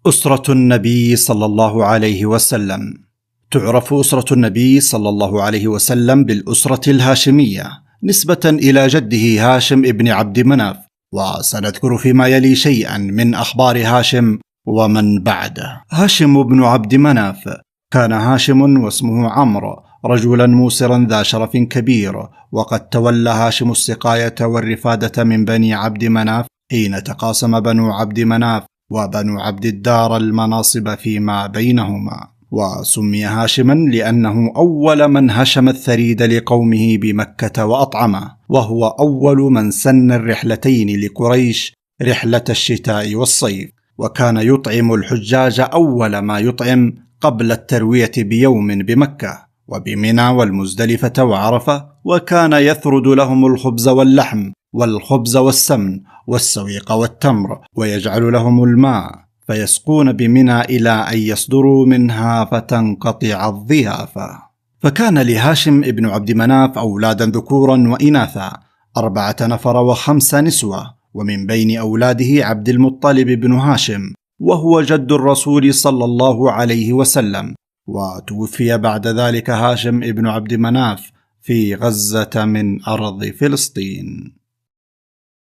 أسرة النبي صلى الله عليه وسلم. تعرف أسرة النبي صلى الله عليه وسلم بالأسرة الهاشمية نسبة إلى جده هاشم ابن عبد مناف، وسنذكر فيما يلي شيئا من أخبار هاشم ومن بعده. هاشم بن عبد مناف كان هاشم واسمه عمرو رجلا موسرا ذا شرف كبير، وقد تولى هاشم السقاية والرفادة من بني عبد مناف حين تقاسم بنو عبد مناف وبنو عبد الدار المناصب فيما بينهما. وسمي هاشما لأنه أول من هشم الثريد لقومه بمكة وأطعمه، وهو أول من سن الرحلتين لقريش، رحلة الشتاء والصيف، وكان يطعم الحجاج أول ما يطعم قبل التروية بيوم بمكة وبمنى والمزدلفة وعرفة، وكان يثرد لهم الخبز واللحم والخبز والسمن والسويق والتمر، ويجعل لهم الماء فيسقون بمنى إلى أن يصدروا منها فتنقطع الضيافة. فكان لهاشم ابن عبد مناف أولادا ذكورا وإناثا 4 نفر و5 نسوة، ومن بين أولاده عبد المطلب بن هاشم، وهو جد الرسول صلى الله عليه وسلم، وتوفي بعد ذلك هاشم ابن عبد مناف في غزة من أرض فلسطين.